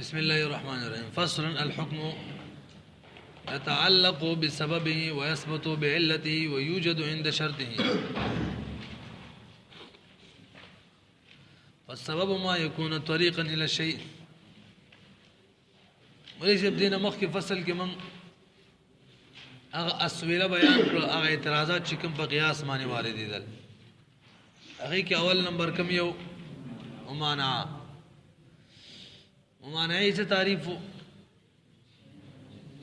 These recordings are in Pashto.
بسم الله الرحمن الرحيم. فصل. الحكم يتعلق بسببه ويثبت بعلته ويوجد عند شرطه. فالسبب ما يكون طريقا الى الشيء. وليس بدينا مخي فصل کې من هغه اسویله بیان کړ، هغه اعتراضات چې کوم په قیاس باندې وارد دي. هغه کې اول نمبر کم یو ممانعی سے تعریف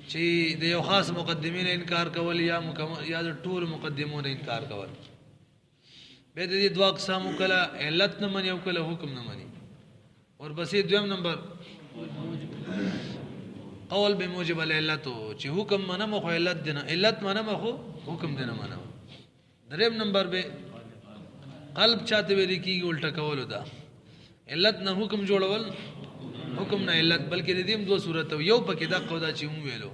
چې د یو خاص مقدمین انکار کول یا د ټول مقدمون انکار کول. به د دې دوه اقسام کله علت نه مني او کله حکم نه مني. اور بس دویم نمبر قول بموجب العلت چې حکم منه مخ علت دینه، علت منه مخ حکم دینه منه. دریم نمبر به قلب چاته ویل کیږي الټا کول دا علت نه حکم جوړول، حکم نه علت، بلکې د دې دوه صورت یو پکې دا قودا چې مو ویلو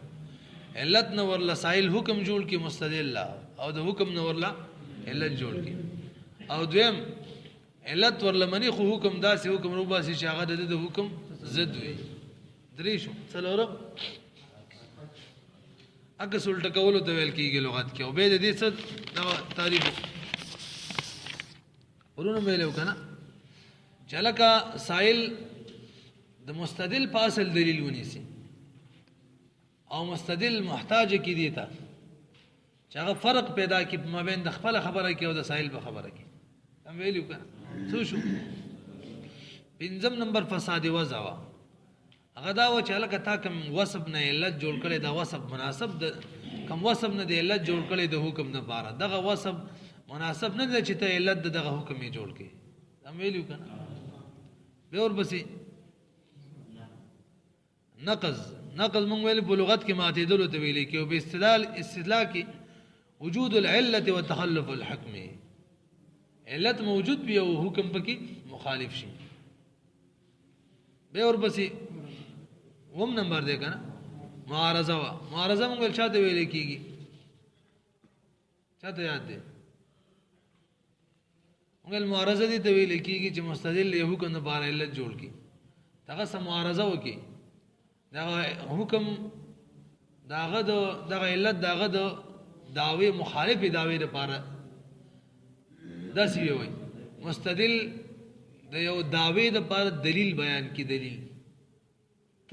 علت نه ورلا سائل حکم جوړ کی مستدل او د حکم نه ورلا علت جوړ کی، او دویم علت ورلا منی خو حکم داسې حکم روبا سي چې هغه د حکم ضد وي. درې شو څلورم اګه سولټ کولو ته ویل کیږي لغت کې. او به د دې څه تعریف ورونه ویلو کنه چلکا سائل د مستدل په اصل دلیل ونیسي او مستدل محتاج کی دیتا چې هغه فرق پیدا کی په مابین د خپل خبره کې او د سائل په خبره کې. هم ویلو کنه څه شو. پنځم نمبر فساد وضع هغه دا و چې هلکه تا کوم وصف نه علت جوړ کړی، دا وصف مناسب د کوم وصف نه د علت جوړ کړی د حکم نه باره دغه وصف مناسب نه دی چې ته علت دغه حکم یې جوړ کړي. هم ویلو کنه. به اور بسې نقض مونږ ویل په لغت کې معتدل ته ویل کې، او په استدلال کې وجود العلة وتخلف الحكم، علت موجود بھی او حکم پکې مخالف شي. به اور بسې وم نمبر دی کنه معارضه مونږ ول چاته ویل کېږي، چاته یاد دی؟ مونږ معارضه دي ته ویل کېږي چې مستدل یو حکم نه بار علت جوړ کی، هغه سم معارضه وکي دا حکم داغه علت داغه د دعوی مخالف دعوی لپاره داسې وي. مستدل د یو دعوی لپاره دلیل بیان کی، دلیل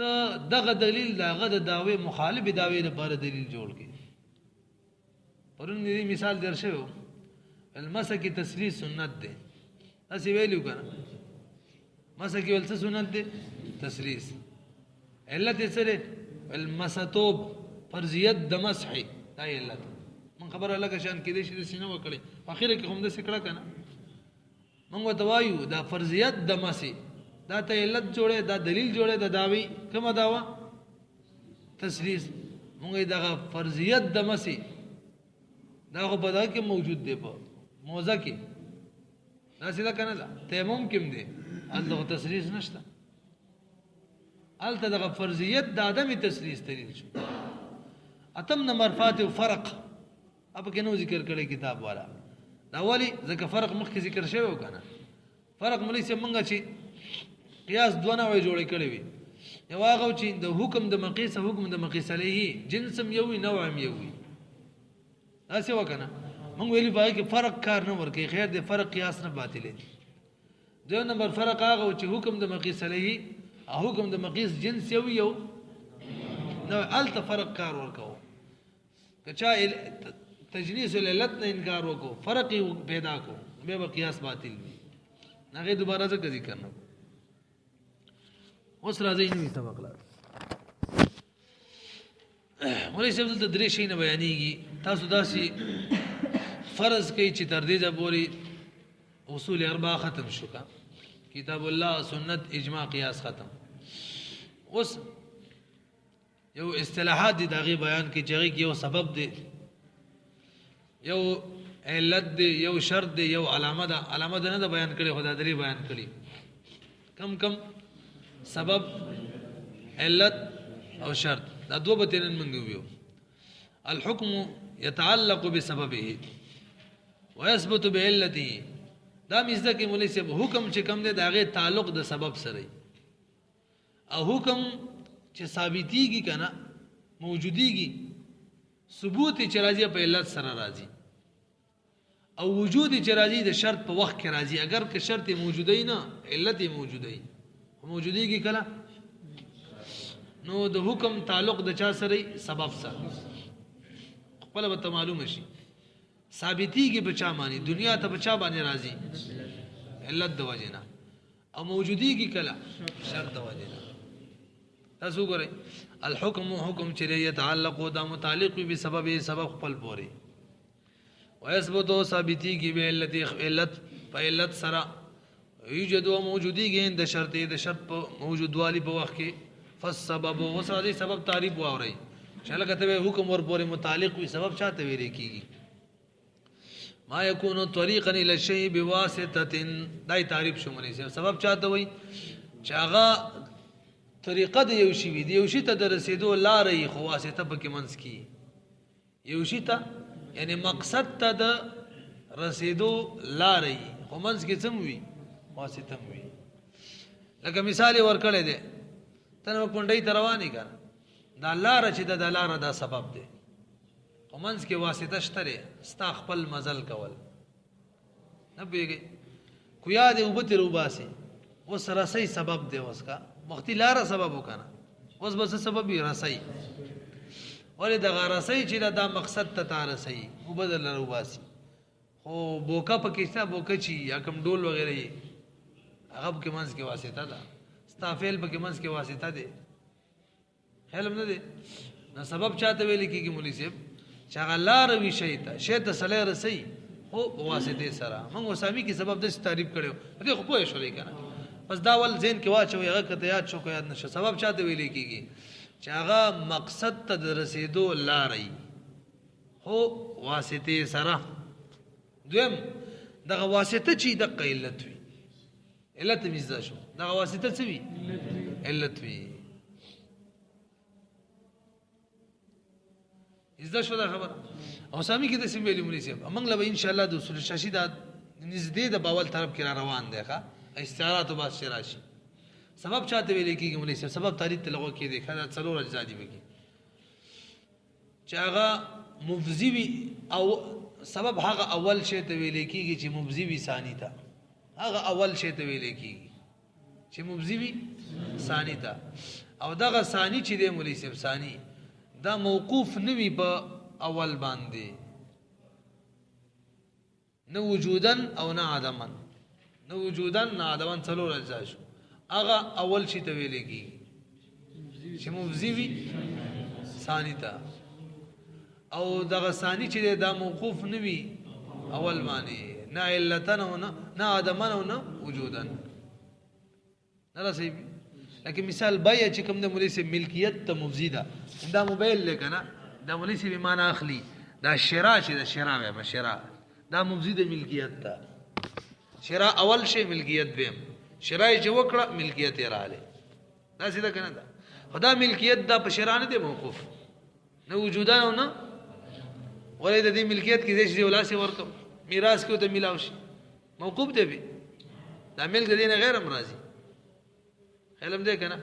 ته دغه دلیل داغه د دعوی مخالف دعوی لپاره دلیل جوړ کی. پرون دې مثال درشو المسکی تسلیث سنت ده، اسی ویلو کنه مسکی ولڅ سنت ده تسلیث. علت سره المسطوب فرضیت د مسح دا علت من خبره لکه شان کې دې شي سينه وکړي اخیره کې هم د سکړه کنه موږ توایو دا فرضیت د مسح دا ته علت جوړه، دا دلیل جوړه د داوی کومه داوا تسلیث. موږ دا فرضیت د مسح دا خو په دا کې موجود دی په موزه کې دا سیده کنه دا تیمم کې دی الله تسلیث نشته. الته دغه فرضیت د ادمي تسلیث دلیل شو. اتم نمبر فاتح فرق اب کې نو ذکر کړي کتاب والا دا ولی ځکه فرق مخکې ذکر شوی کنه. فرق ملي سم منګه چې قیاس دوه نوې جوړې کړې وي، یو هغه چې د حکم د مقیس حکم د مقیس علیه جنسم یو وي نوعم یو وي تاسو وکنه. موږ ویلي پای کې فرق کار نه ورکې، خیر دې فرق قیاس نه باطلې. دوه نمبر فرق هغه چې حکم د مقیس علیه حکم د مقیس جنس یو نو الته فرق کار ورکاو. کچا تجلیس العلت نه انکار وکاو فرق پیدا کو به قیاس باطل وي نه دوباره ذکر کرنا. اوس راځي نو سبق لا ولې څه د درې شي نه بیانېږي. تاسو داسي فرض کوي چې تر دې ځه پورې اصول اربعه ختم شو کا کتاب الله سنت اجماع قیاس ختم. اوس یو اصطلاحات دي دغه بیان کې چې یو سبب دی، یو علت دی، یو شرط دی، یو علامه ده. علامه ده نه بیان کړي، خدای درې بیان کړي. کم سبب علت او شرط دا دوه به تنن منګو یو. الحكم يتعلق بسببه ويثبت بعلته. دا مزده کې مولوی صاحب حکم چې کم دی دا غي تعلق د سبب سره او حکم چې ثابتیږي کنه موجودیږي ثبوت چې راځي په علت سره راځي او وجود چې راځي د شرط په وخت کې راځي اگر که شرط موجوده نه علت موجوده موجودیږي کله نو د حکم تعلق د چا سره سبب سره خپل به معلوم شي ثابتیږي په چا معنی دنیا ته په چا باندې راځي علت د وجنه او موجودیږي کله شرط د وجنه تاسو ګورئ الحكم حکم چې يتعلق دا متعلق به سبب خپل پوري ويثبت ثابتيږي به علت په علت سره یوجد موجودیږي د شرط په موجودوالي په وخت کې فالسبب وسره سبب تعریف واوري چې لکه ته حکم ور پوري متعلق وي سبب چاته ویل کیږي ما يكون طريقا الى الشيء بواسطه دای تعریف شمولې سبب چاته وي چې هغه طریقه د یو شی وي د یو شی ته د رسیدو لارې خو واسطه پکې منځ کی یو شی ته یعنی مقصد ته د رسیدو لارې خو منځ کې څه وي واسطه وي لکه مثال ورکړی دی تنه کونډۍ ته روانې کړه دا لاره چې د لاره دا سبب دی خو منځ کې واسطه شته دی ستا خپل مزل کول نه پوهېږئ کو یا دی اوبه ترې وباسي اوس رسۍ سبب دی اوس کا وختي لاره سبب وکنه اوس بس سبب یې رسۍ ولې دغه رسۍ چې دا مقصد ته رسۍ وبدل وباسي خو بوکا پکې شته بوکا چې یا کوم ډول وغیرہ هغه پکې منځ کې واسطه ده استافیل پکې منځ کې واسطه ده علم نه ده نو سبب چاته ویل کېږي مولوی صاحب چې هغه لاره وي شی ته سلی رسۍ خو واسطې سره موږ وسامي کې سبب داسې تعریف کړی دې خو پوه شولې که نه بس دا ول ذهن کې واچوئ هغه که ته یاد شو که یاد نه شو سبب چاته ویلی کېږي چې هغه مقصد ته د رسېدو لارې خو واسطې سره دویم دغه واسطه چې دقه علت وي علت مې زده شو دغه واسطه څه وي علت وي زده شو دا خبره او سامي کې داسې ویلي مولوي صاحب موږ له به انشاءالله د اصول شاشي دا نږدې د باول طرف کې را روان دی ښه استعارات و بس راشي سبب چاته ویل کېږي مولوی صاحب سبب تاریخ ته لغوه کې دی خدا څلور اجزا دي بګي چې هغه مفضی وي او سبب هغه اول شی ته ویل کېږي چې مفضی وي ثانی ته هغه اول شی ته ویل کېږي چې مفضی وي ثانی ته او دغه ثانی چې دی مولوی صاحب ثانی دا موقوف نه وي په اول باندې نه وجودن او نه عدمن نو وجودن نه عدمن څلور اجزا شو هغه اول شي ته ویل کېږي چې مفضی وي ثانی ته او دغه ثانی چې دا موقوف نه وي اول باندې نه علتن او نه عدمن او نه وجودن نه رسېږي لکه مثال بایع چې کوم د مولوی صاحب ملکیت ته مفضی ده دا موبایل دی که نه دا مولوی صاحب معنا اخلي دا شرا چې د شرا وایم شرا دا مفضی د ملکیت ته شرا اول شی ملکیت بهم شرای چې وکړه ملکیت یې رااله دا سیده کنه دا خدا ملکیت دا په شرا نه دی موقوف نه وجودان او نه ولې د دې ملکیت کې دې ولاسي ورکو میراث کې ته ملاو شي موقوف دی دا ملک دې نه غیر امراضي علم دې کنه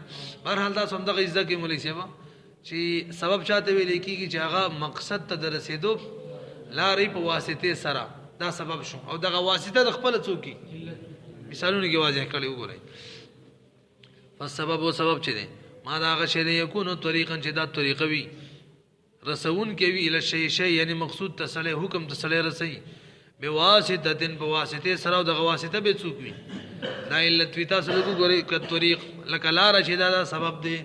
بهر حال دا سم دغه عزت کې مولوی صاحب چې سبب چاته ویل کېږي چې هغه مقصد ته رسیدو لارې په واسطه سره دا سبب شو او دغه واسطه د خپل څوکي مثالونه کې واضح کړي وګورئ فالسبب او سبب چې دی ما دا هغه شی دی یکونو طریقا چې دا طریقه وي رسون کې وی ال شی یعنی مقصود تسلی حکم تسلی رسي بواسطه بواسطه سره دغه واسطه به څوک وي دا علت وی تاسو وګورئ ک طریق لکه لار چې دا سبب دی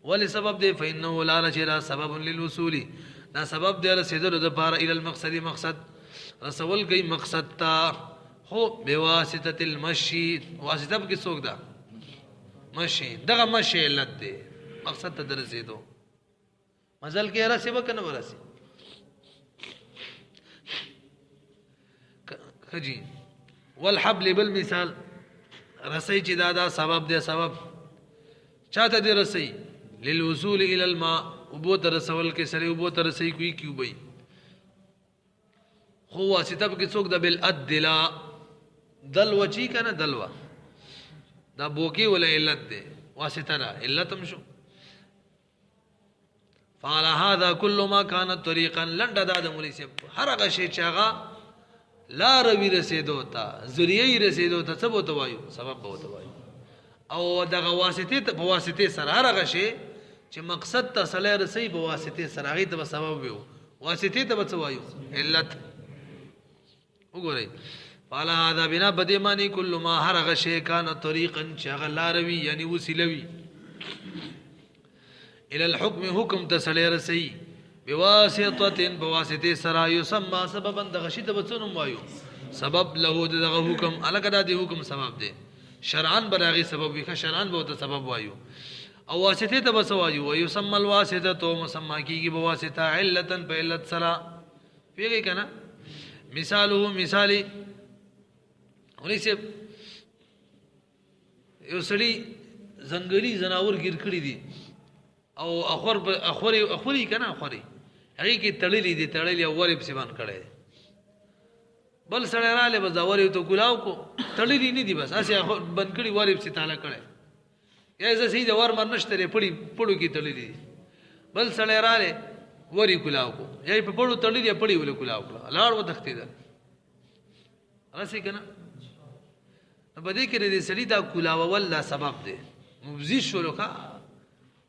ولی سبب دی فإنه لار چې دا سبب للوصول دا سبب دی رسیدلو د پاره ال المقصد مقصد رسول گئی مقصد تا ہو بواسطه المشي واسطه کې څوک ده مشي دغه مشي علت دی مقصد ته درځېدو مزل کې راسي وکنه وراسي خجي والحبل بالمثال رسي چې دا سبب دی سبب چاته دی رسي للوصول الى الماء وبو تر رسول کې سره وبو تر رسي کوي کیوبي خو واسطه کې څوک د بل ادلا دلو چی کنه دلوا دا بوکی ولا علت ده واسطه لا علت هم شو. فعلى هذا كل ما كانت طريقا لنډه د مولوی صاحب هر هغه شی چې هغه لار وی رسیدو ته ذریعہ رسیدو ته څه بوته وایو سبب بوته وایو. او دغه واسطه ته بواسطه سره هر هغه شی چې مقصد ته صلی رسی بواسطه سره هغه ته سبب ویو واسطه ته څه وایو علت. وګورئ قال هذا بنا بدیمانی کل ما هر هغه شی کان طریقا چې هغه لار وی یعنی وسیلوي الى الحكم حکم ته صلی رسی بواسطه بواسطه سره یسمى سببا دغه شی ته بڅنوم وایو سبب له دغه حکم الګ د حکم سبب دی شرعن براغي سبب وي شرعن به ته سبب وایو او واسطه ته بس وایو ويسمى الواسطه تو مسمى کیږي بواسطه علتن په علت سره پیږي کنه. مثاله مثالی ونی سے یو سړی زنګلی زناور ګیر کړی دي او اخوري کنه اخوري هغه کې تړلې دي تړلې اورې په سیمان کړي بل سړی رااله بزاورې ته ګلاو کو تړلې نه دي بس اسه بند کړي اورې په تعالی کړي یا زه سید ور مرنشتره پړو کې تړلې دي بل سړی رااله وری ګلاو کو یا په پړو تړلې دي پړې ول ګلاو کړه لاړ و تختې ده راسي کنه. په دې کې دې سړی دا ګلاو ولا سبب دی مبزي شولو کا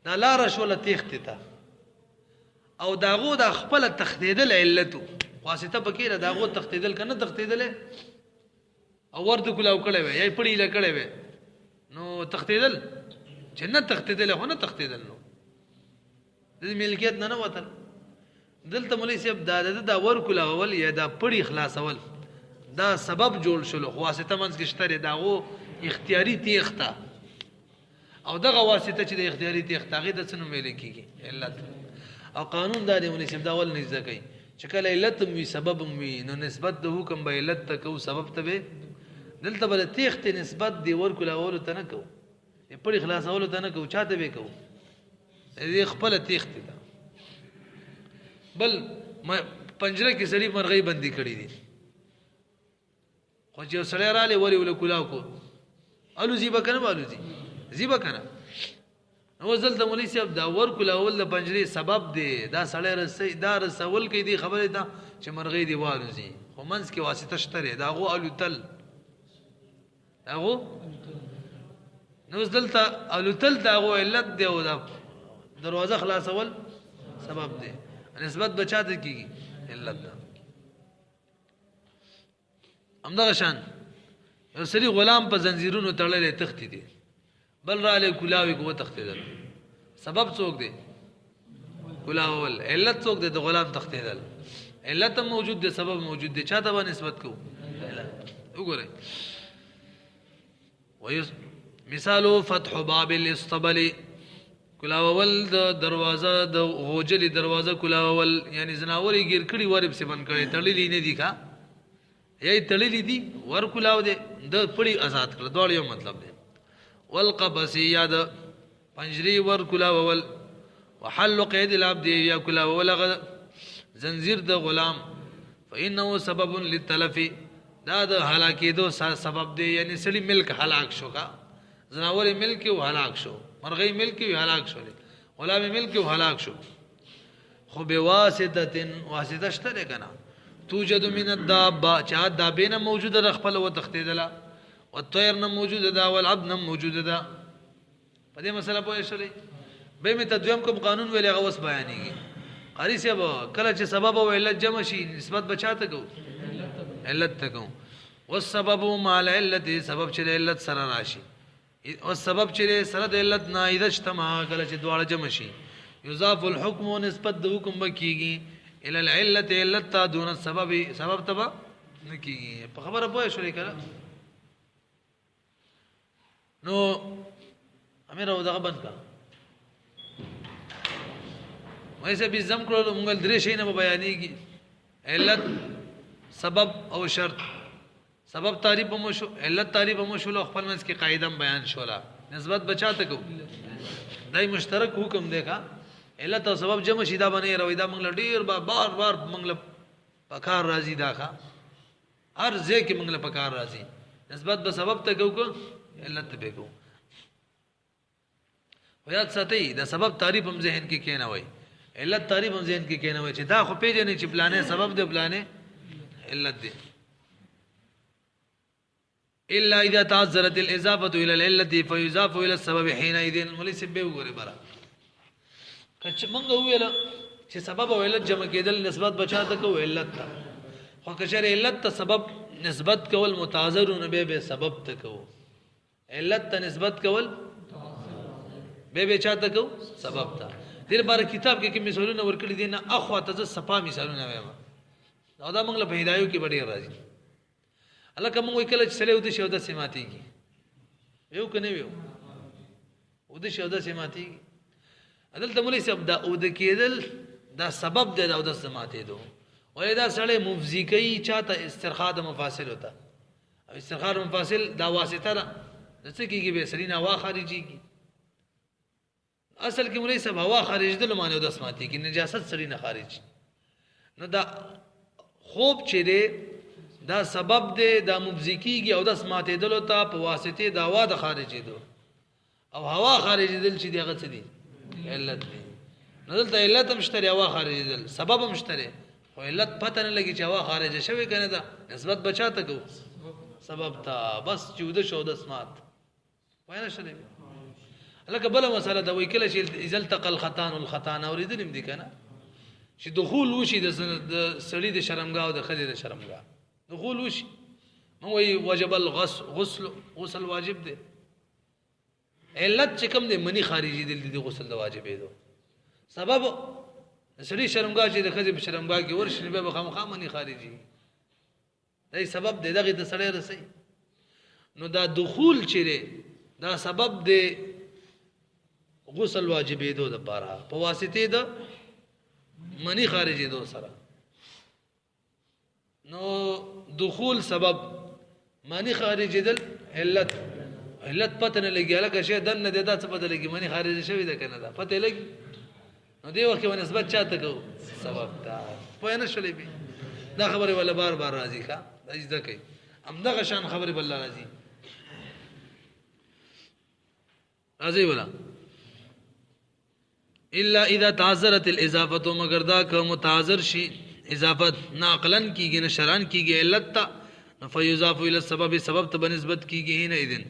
دا لار شول تخته تا او داغو د خپل تخدیدل علتو واسطه پکې را داغو تخدیدل کنه تخدیدل او ورته کلاو کړي وي یا پړی ل کړي وي نو تخدیدل جنت تخدیدل هو نه تخدیدل نو د ملکیت نه وته دلته مولوی صاحب دا ور کلاول یا دا پړی خلاصول دا سبب جوړ شلو واسطه منځ کې شته داغو اختیاري تیخته او دغه واسطه چې د اختیاري تیختاغه د څنو ملي کیږي علت او قانون دا دی ونیسم دا ول نه ځکې چې کله علت وي سبب وي نو نسبت د حکم به علت ته کو سبب ته به دلته بل تیخت نسبت دی ور کول اول ته نه کو په خلاص اول ته نه کو چاته به کو دې خپل تیخت ده بل پنجره کې سړي مرغۍ بندي کړې دي خو چې سړی را لې وری ول کولاو کو الو زیبا کنه والو زیبا کنه نو زلته مولوی صاحب دا ور کولاول د پنجرې سبب دی دا سړی رسي دا رسول کې دی خبره ده چې مرغۍ دی والوزي خو منځ کې واسطه شته دا غو الو تل هغه نو زلته الو تل دا غو علت دی او دا دروازه خلاصول سبب دی نسبت بچاته کیږي علت ده. همدغه شان یو سړي غلام په زنجیرونو تړلې تختی دي بل را له کلاوي کو تختیدل سبب څوک دی کلاول علت څوک دی د غلام تختیدل علت موجود دی سبب موجود دی چاته به نسبت کو وګورئ. مثالو فتح باب الاستبل کلاول د دروازه د غوجلی دروازه کلاول یعنی زناوري ګیر کړي ورب سي بن کړي تړلې نه دي کا یی تړلې دي ور کلاو دي د پړي آزاد کړ دوړ یو مطلب دی. والقبس یاد پنجری ور کلاول وحل قید العبد یا کلاول زنجیر د غلام فانه سبب للتلف دا د هلاکی دو سبب دی یعنی سړي ملک هلاک شو کا زناور ملک او هلاک شو مرغی ملک او هلاک شو غلام ملک او هلاک شو خو بواسطه واسطه شته کنه توجد من الدابه چا دابه نه موجوده رخپل و تختیدله والطير نه موجوده ده والعبد نه موجوده ده په دې مسله پوه شئ به می تدویم کوم قانون ویلې غوس بیانېږي قاری صاحب کله چې سبب او علت جمع شي نسبت بچاته کو علت ته کو والسبب مع العلت سبب چې علت سره راشي او سبب چې سره د علت نه اذا اجتماع کله چې دواړه جمع شي یضاف الحكم نسبت د حکم بکیږي الى العلت علت دون السبب سبب تبا نکیږي په خبره پوه شئ کله نو امیر او دغه بند کا وایسه به زم کړو موږ درې شي نه بیانېږي علت سبب او شرط سبب تعریف هم شو علت تعریف هم شو خپل منځ کې قاعده بیان شولا نسبت بچاته کو دای مشترک حکم دیکھا علت او سبب جمع شیدا باندې رویدا موږ ډیر بار بار موږ پکار راضی داخه هر ځای کې موږ پکار راضی نسبت به سبب ته کو علت به کو یاد ساتي دا سبب تعریف هم ذهن کې کېنه وای علت تعریف هم ذهن کې کېنه وای چې دا خو پیژنې چې پلانې سبب دی پلانې علت دی الا اذا تعذرت الاضافه الى العله فيضاف الى السبب حينئذ وليس به وګوره برا کچ مونږ ویل چې سبب او علت جمع کېدل نسبت بچا ته کو علت تا خو کچره علت ته سبب نسبت کول متعذر نه به سبب ته کو علت ته نسبت کول به چاته کو سبب تا دیر بار کتاب کې مثالونه ورکړي دي نه اخو ته صفا مثالونه وایم او دا موږ له هدايو کې ډېر راځي الله کوم وی کله چې سره ودی شو د سیماتيږي یو کنه یو ودی شو د سیماتيږي عدالت مولوی صاحب دا او د کېدل دا سبب دی دا د سماتې دو ولې دا سړی مفزي کوي چاته استرخاء د مفاصل ہوتا او استرخاء د مفاصل دا واسطه ده څه کېږي به سړی نه هوا خارجيږي اصل کې مولوی صاحب هوا خارج دل معنی د سماتې کې نجاست سړی نه خارج نو دا خوب چې دی دا سبب دی دا مفزي کېږي او د سماتې دل ته په واسطه دا هوا د خارجي دو او هوا خارجي دل چې دی هغه څه دی علت دی نو دلته علت هم شته هوا خارجي دل سبب هم شته خو علت پته نه لګي چې هوا خارجه شوی کنه دا نسبت بچاته کو سبب تا بس 14 سمات وای نه شلې لکه بل مساله دا وای کله چې اذا التقى الخطان والخطان اوریدلم دي کنه چې دخول وشي د سړی د شرمګاه او د خدای د شرمګاه دخول وشي نو وای واجب غسل واجب دی علت چې کوم دی منی خارجي دي د غسل د واجب دی سبب سړی شرمګاه چې د خدای په شرمګاه کې ورشي به خامخا منی خارجي دا سبب دی دغه د سړی رسي نو دا دخول چیرې دا سبب دی غسل واجبې دو د پاره په واسطه د منی خارجي دو سره نو دخول سبب منی خارجي دل علت پته نه لګي لکه شه دن نه دا څه پته لګي منی خارجي شوی ده کنه دا پته لګي نو دی وخت باندې نسبت چاته کو سبب دا په نه شلې به دا خبره ولا بار راځي ښا دا کوي همدغه شان خبره بل راځي ولا الا اذا تعذرت الاضافه مگر دا که متعذر شي اضافت ناقلن کیږي نه شران کیږي علت تا فيضاف الى السبب سبب ته بنسبت کیږي نه اذن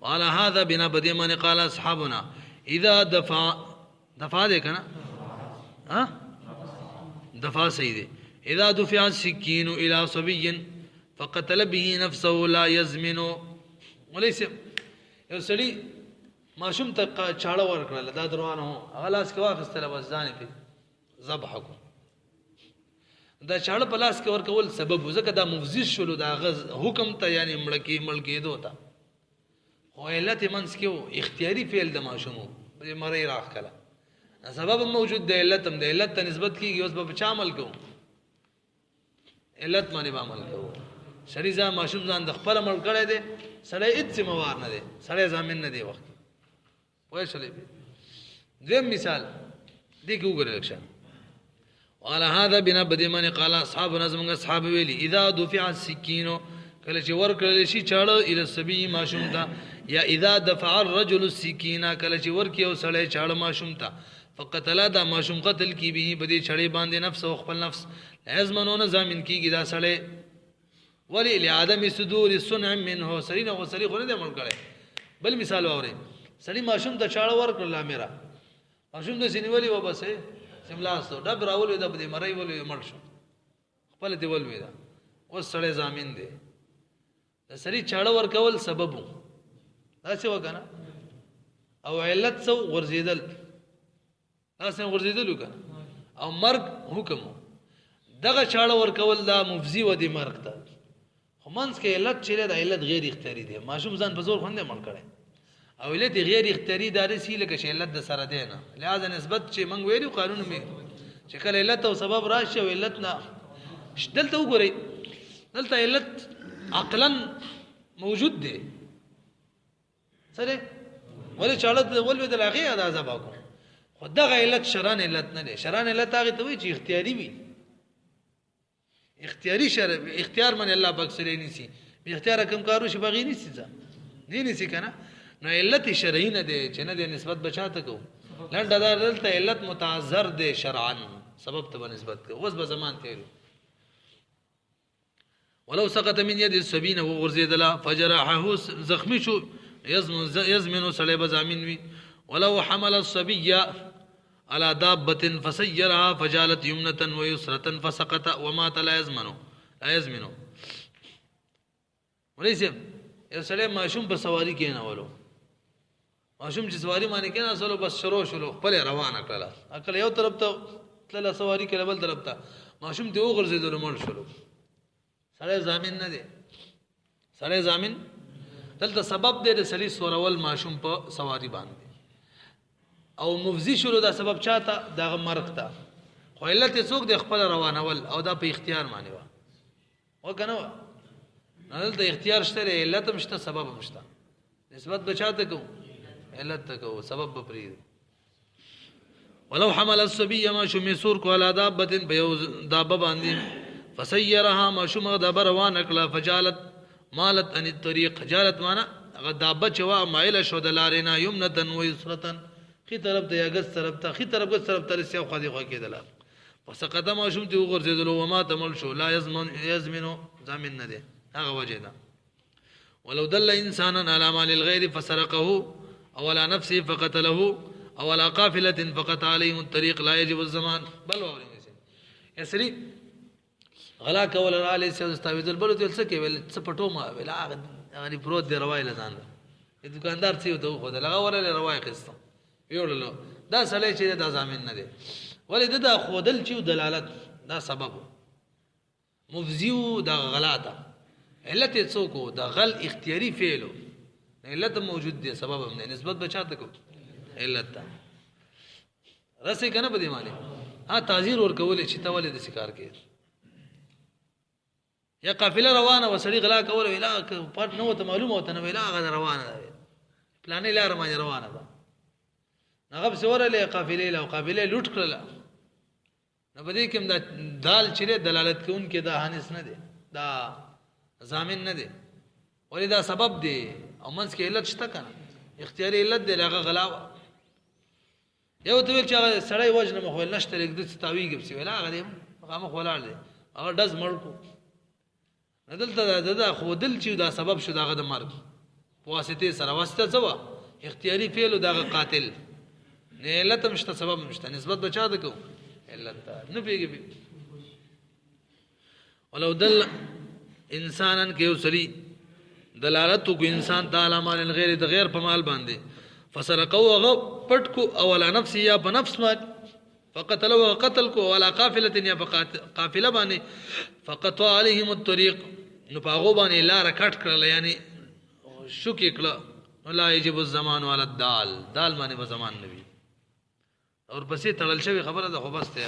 وعلى هذا بنا بدی من قال اصحابنا اذا دفع دے کنا ها دفع صحیح دے اذا دفع السكين الى صبي فقتل به نفسه لا يزمن وليس یو سړی ماشوم ته چاړه ورکړل دا دروانه غلاس کې واخستله بس ځان په ذبح کو دا چاړه په لاس کې ورکول سبب ځکه دا مفزي شلو دا غز حکم ته یعنی ملکی دوتا خو علت منس کې اختیاري فعل د ماشومو په مړی راخ کله سبب موجود دی علت هم د علت ته نسبت کیږي اوس په چا عمل کوو علت باندې عمل کوو شری ځا ماشوم ځان د خپل عمل کړی دی سړی هیڅ موار نه دی سړی ضامن نه دی وخت وای شلې دیم مثال دی کو ګرځښت وعلى هذا بنا بدیمانه قال اصحاب نظم اصحاب ویلی اذا دفع السكين کله چې ورکړل شي چاړه ال سبي ماشوم ته یا اذا دفع الرجل السكين کله چې ورکی او سړی چاړه ماشوم ته فقتل دا ماشوم قتل کی به بدی چړې باندې نفس او خپل نفس لازمنون ضامن کیږي دا سړی ولی لعدم صدور الصنع منه سرینا وسری خو نه دی عمل کړي بل مثال اوري سړی ماشوم ته چاړه ورکړل میرا ماشوم د سینولي و بسې سملاستو ډب راول د دې مړی ولې مړ شو خپل دی ول ویدا اوس سړی ضامن دی د سړی چاړه ورکول سبب دا څه وکنه او علت سو ورزیدل تاسو ورزیدل وکنه او مرګ حکم دغه چاړه ورکول دا مفزي و دی مرګ ته خو منځ کې علت چیرې د علت غیر اختیاري دی ماشوم ځان په زور خوندې مړ کړي او علت غیر اختیاري دار سی لکه چې علت د سره دی نه لہذا نسبت چې موږ ویلو قانون می چې کله علت او سبب راشي او علت نه دلته وګورئ دلته علت عقلا موجود دی سره ولې چاړه ولې د لاغي ادا ځبا کو خدغه علت شران علت نه دی شران علت هغه ته وی چې اختیاري وي اختیاري شر اختیار من الله پاک سره نيسي به اختیار کوم کارو شي بغي نيسي ځه نه نيسي کنه نو علت شرعی نه دی چې نه دی نسبت بچاته کو لنډه دا دلته علت متعذر دی شرعا سبب ته نسبت کو اوس به زمان تیرو ولو سقط من يد السبين وغرزدلا فجرحه زخمي شو يزمن سليب زامن وي ولو حمل الصبي على دابة فسيرها فجالت يمنة ويسرة فسقط ومات لا يزمن وليس يسلم ماشوم په سواری کې نه ولو ماشوم چې سواری باندې کې نه سلو بس شروع شلو خپل روانه کړه عقل یو طرف ته تل سواری کې بل طرف ته ماشوم ته وغرزیدل مړ شلو سړی ضامن نه دی سړی ضامن دلته سبب دی د سړي سورول ماشوم په سواری باندې او مفزي شروع دا سبب چاته دغه مرګ ته خو علت څوک د خپل روانول او دا په اختیار باندې و کنه دلته اختیار شته علت هم شته سبب هم شته نسبت بچاته کو علت ته کو سبب به پرې ولو حمل الصبي ما شم سور کو على دابه بيو دابه باندې فسيرها ما شم دابه روان کړه فجالت مالت ان الطريق جالت معنا دابه چوا مایل شو د لارینا یمنتن و یسرتن خي طرف ته یګس طرف ته خي طرف ګس طرف ته سیو خدي خو کېدل فسقط ما شم ته وګرځیدل و ما تمل شو لا يزمن ضامن نه ده هغه وجه ده ولو دل انسانا على مال الغير فسرقه او على نفسه فقتله او على قافله فقط عليهم الطريق لا يجب الزمان بل اور اسري غلا کول را علی سي استاویز بل تل سکه ول سپټو ما ول هغه پروت دی روای لزان دی دکاندار څه ته خو دا لغه ورله روای قصه یوړلو دا سړی چې دا ضامن نه دی ولې دا خودل چې دلالت دا سبب مفزیو دا غلاطه علت څوک دا غل اختیاري فعلو علت موجود دی سبب هم نه نسبت بچاته کو علت تا رسې کنه په دې معنی ها تعذير ور کول چې تولې د شکار کې یا قافله روانه وسړي غلا کول ویلا پټ نو ته معلومه وته نو ویلا غا روانه ده پلانې لار ما روانه ده هغه څوره له قافله له قافله لوټ کړل نو بده کوم دا دال چې دلالت کوون کې دا حانس نه دي دا ضامن نه دي ولې دا سبب دی او منځ کې علت شته کنه اختیاري علت دی لغه غلا یو ته چې سړی وجنه مخول نشته لیک د تاویږي په ویلا هغه هغه مخولار دی هغه دز مړکو دلته دا خودل چې دا سبب شو داغه د مرګ واسطه سره واسطه زوا اختیاري فعل داغه قاتل نه علت مشته سبب مشته نسبت بچا د کو علت نه پیږي ولو دل انسانن کې وسري دلالت کو انسان تعالی مال الغیر د غیر په مال باندې فسرقوا غ پټ کو او على نفس یا په نفس ما فقتلوا قتل کو ولا قافله یا قافله باندې فقطوا عليهم الطريق نو پاغو باندې لار کټ کړل یعنی شو کې کړه لا يجب الزمان ولا الدال دال باندې به زمان نبی اور پسې تړل شوی خبره ده خو بس ته